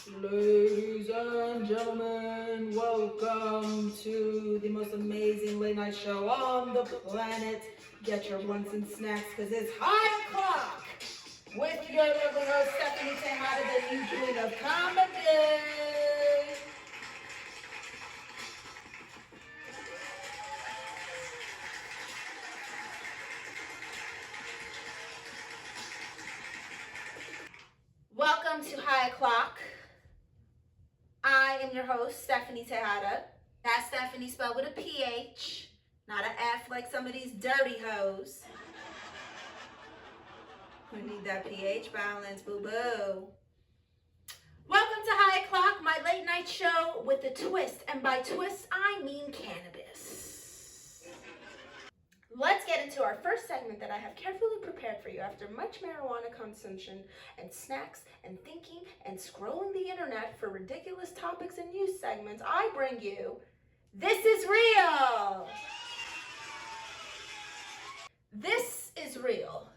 Ladies and gentlemen, welcome to the most amazing late night show on the planet. Get your blunts and snacks because it's High O'Clock with your lovely host, Stephanie Tejada, the new queen of comedy. Welcome to High O'Clock. I am your host, Stephanie Tejada. That's Stephanie spelled with a PH, not an F like some of these dirty hoes. We need that PH balance, boo-boo. Welcome to High O'Clock, my late night show with a twist. And by twist, I mean cannabis. Let's get into our first segment that I have carefully prepared for you after much marijuana consumption and snacks and thinking and scrolling the internet for ridiculous topics and news segments. I bring you, This is Real. This is real.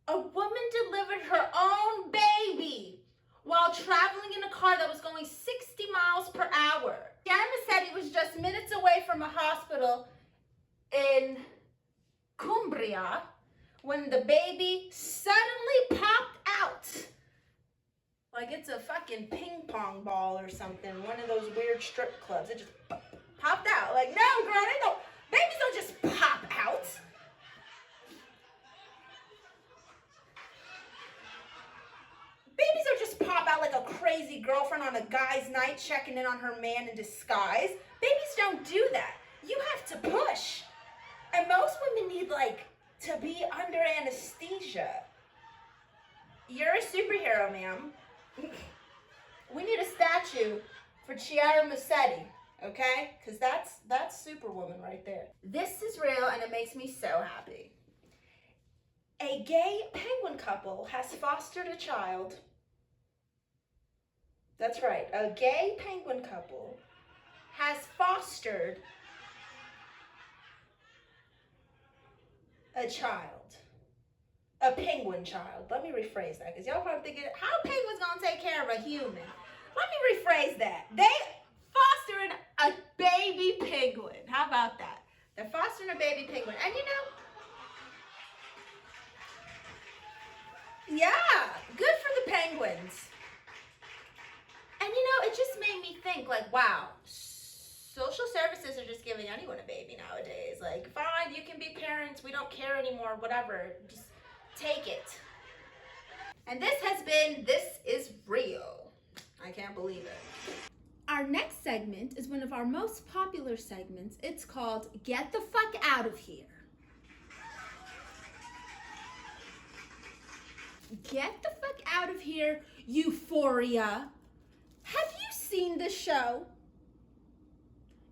A woman delivered her own baby while traveling in a car that was going 60 miles per hour. Jeremy said he was just minutes away from a hospital in Cumbria when the baby suddenly popped out. Like it's a fucking ping pong ball or something. One of those weird strip clubs. It just popped out. Like, no, girl, babies don't just pop out. Babies don't just pop out like a crazy girlfriend on a guy's night checking in on her man in disguise. Babies don't do that. You have to push. And most women need, to be under anesthesia. You're a superhero, ma'am. We need a statue for Chiara Massetti, okay? Because that's Superwoman right there. This is real, and it makes me so happy. A gay penguin couple has fostered a child. That's right, a gay penguin couple has fostered a child, a penguin child. Let me rephrase that, because y'all probably thinking, how penguins gonna take care of a human? Let me rephrase that. They fostering a baby penguin. How about that? They're fostering a baby penguin. And yeah, good for the penguins. And it just made me think, wow, social services are just giving anyone a baby nowadays. Fine, you can be parents, we don't care anymore, whatever. Just take it. And this has been This is Real. I can't believe it. Our next segment is one of our most popular segments. It's called Get the Fuck Out of Here. Get the fuck out of here, Euphoria. Have you seen this show?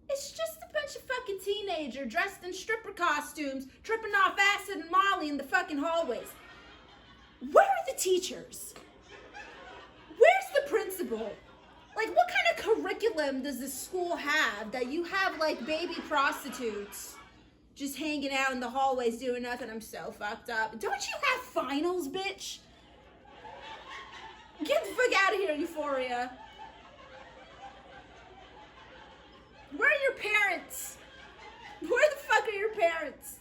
It's just a bunch of fucking teenagers dressed in stripper costumes, tripping off acid and Molly in the fucking hallways. Where are the teachers? Where's the principal? What kind of curriculum does this school have that you have, baby prostitutes just hanging out in the hallways doing nothing? I'm so fucked up. Don't you have finals, bitch? Get the fuck out of here, Euphoria. Where are your parents? Where the fuck are your parents?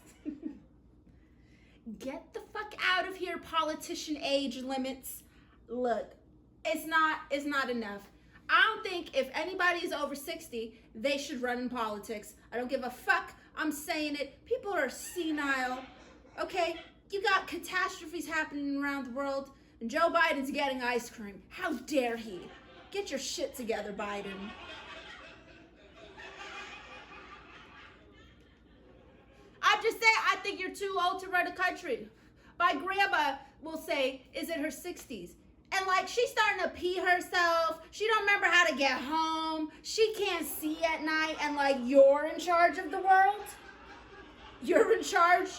Get the fuck out of here, politician age limits. Look, it's not enough. I don't think if anybody is over 60, they should run in politics. I don't give a fuck. I'm saying it. People are senile. Okay? You got catastrophes happening around the world, and Joe Biden's getting ice cream. How dare he? Get your shit together, Biden. I'm just saying, I think you're too old to run a country. My grandma will say, is in her 60s. And she's starting to pee herself. She don't remember how to get home. She can't see at night. And you're in charge of the world. You're in charge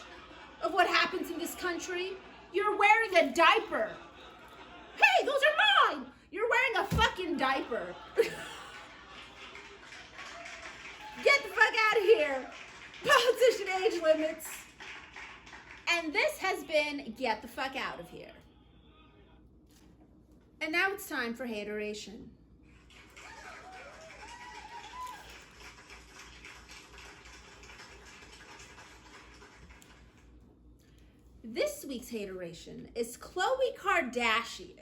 of what happens in this country. You're wearing a diaper. Hey, those are mine. You're wearing a fucking diaper. Get the fuck out of here. Politician age limits. And this has been Get the Fuck Out of Here. And now it's time for hateration. This week's hateration is Khloe Kardashian.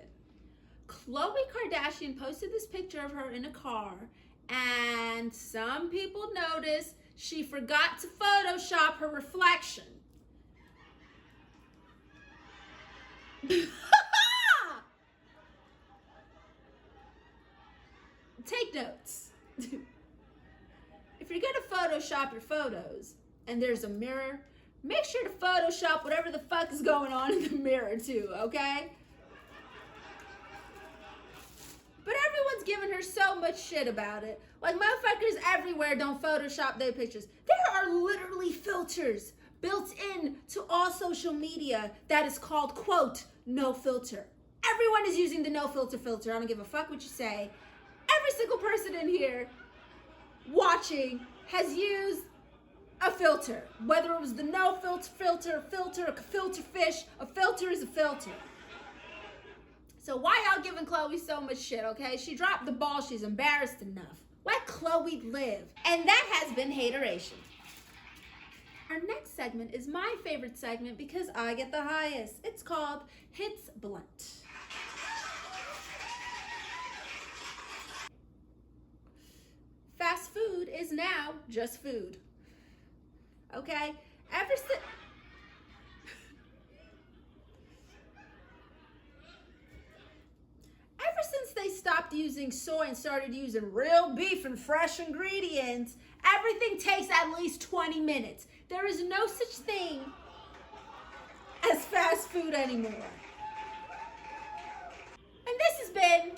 Khloe Kardashian posted this picture of her in a car, and some people noticed she forgot to Photoshop her reflection. Take notes. If you're gonna Photoshop your photos and there's a mirror, make sure to Photoshop whatever the fuck is going on in the mirror too, okay? But everyone's giving her so much shit about it. Like, motherfuckers everywhere don't Photoshop their pictures. There are literally filters built in to all social media that is called, quote, no filter. Everyone is using the no filter filter. I don't give a fuck what you say. Every single person in here watching has used a filter. Whether it was the no filter, a filter fish, a filter is a filter. So why y'all giving Khloe so much shit, okay? She dropped the ball. She's embarrassed enough. Let Khloe live. And that has been hateration. Our next segment is my favorite segment because I get the highest. It's called Hits Blunt. Fast food is now just food. Okay? Ever since they stopped using soy and started using real beef and fresh ingredients, everything takes at least 20 minutes. There is no such thing as fast food anymore. And this has been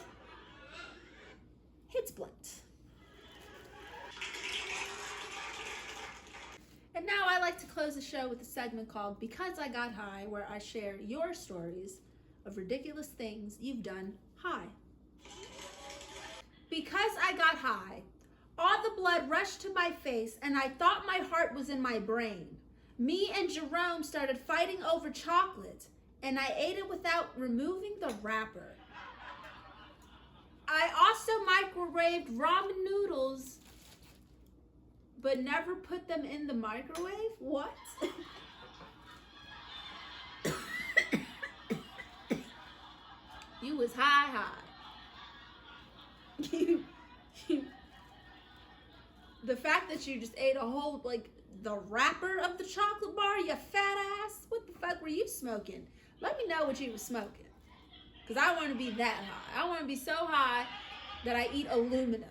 Hits Blunt. And now I like to close the show with a segment called Because I Got High, where I share your stories of ridiculous things you've done high. Because I got high, all the blood rushed to my face and I thought my heart was in my brain. Me and Jerome started fighting over chocolate and I ate it without removing the wrapper. I also microwaved ramen noodles but never put them in the microwave? What? You was high. The fact that you just ate a whole, like, the wrapper of the chocolate bar, you fat ass. What the fuck were you smoking? Let me know what you were smoking. Because I want to be that high. I want to be so high that I eat aluminum.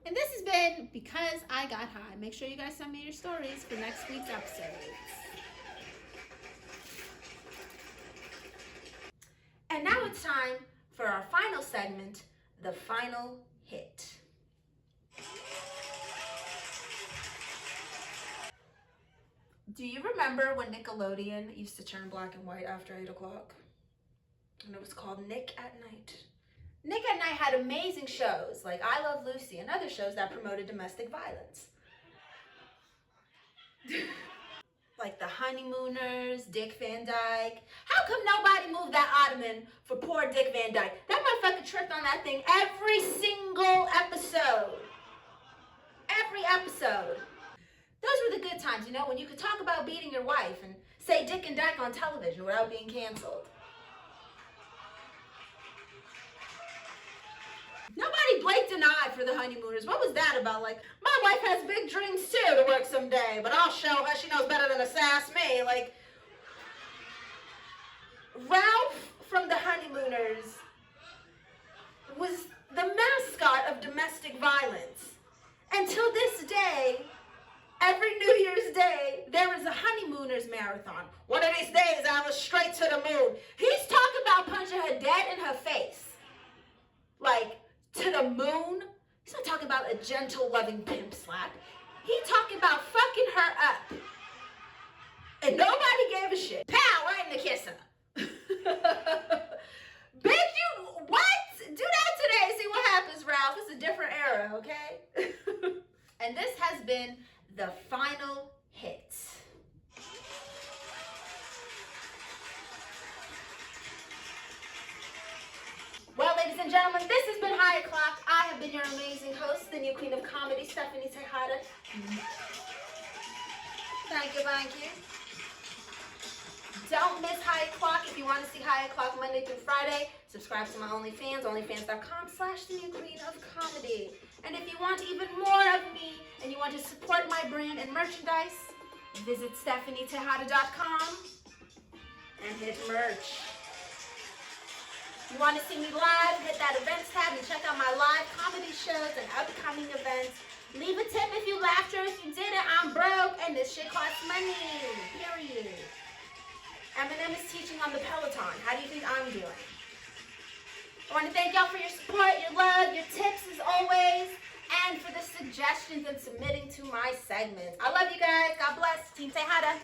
And this has been Because I Got High. Make sure you guys send me your stories for next week's episodes. And now it's time for our final segment, the final hit. Do you remember when Nickelodeon used to turn black and white after 8 o'clock? And it was called Nick at Night. Nick at Night had amazing shows like I Love Lucy and other shows that promoted domestic violence. Like The Honeymooners, Dick Van Dyke. How come nobody moved that ottoman for poor Dick Van Dyke? That motherfucker tripped on that thing every single episode. Every episode. Those were the good times, you know, when you could talk about beating your wife and say Dick and Dyke on television without being canceled. Nobody blinked an eye for The Honeymooners. What was that about? Like, my wife has big dreams too to work someday, but I'll show her she knows better than to sass me. Like, Ralph from The Honeymooners was the mascot of domestic violence. Until this day, every New Year's Day, there is a Honeymooners marathon. One of these days, I was straight to the moon. He's talking about punching her dead in her face. Like, to the moon. He's not talking about a gentle, loving pimp slap. He's talking about fucking her up. And nobody gave a shit. Pow, right in the kisser. Bitch, you, what? Do that today. See what happens, Ralph. It's a different era, okay? And this has been the final hit. Well, been your amazing host, the new queen of comedy, Stephanie Tejada. Thank you. Don't miss High O'Clock. If you want to see High O'Clock Monday through Friday, subscribe to my OnlyFans, onlyfans.com/thenewqueenofcomedy. And if you want even more of me and you want to support my brand and merchandise, visit stephanietejada.com and hit merch. You want to see me live, hit that events tab and check out my live comedy shows and upcoming events. Leave a tip if you laughed or if you didn't. I'm broke and this shit costs money. Period. Eminem is teaching on the Peloton. How do you think I'm doing? I want to thank y'all for your support, your love, your tips as always, and for the suggestions and submitting to my segments. I love you guys. God bless. Team Tejada.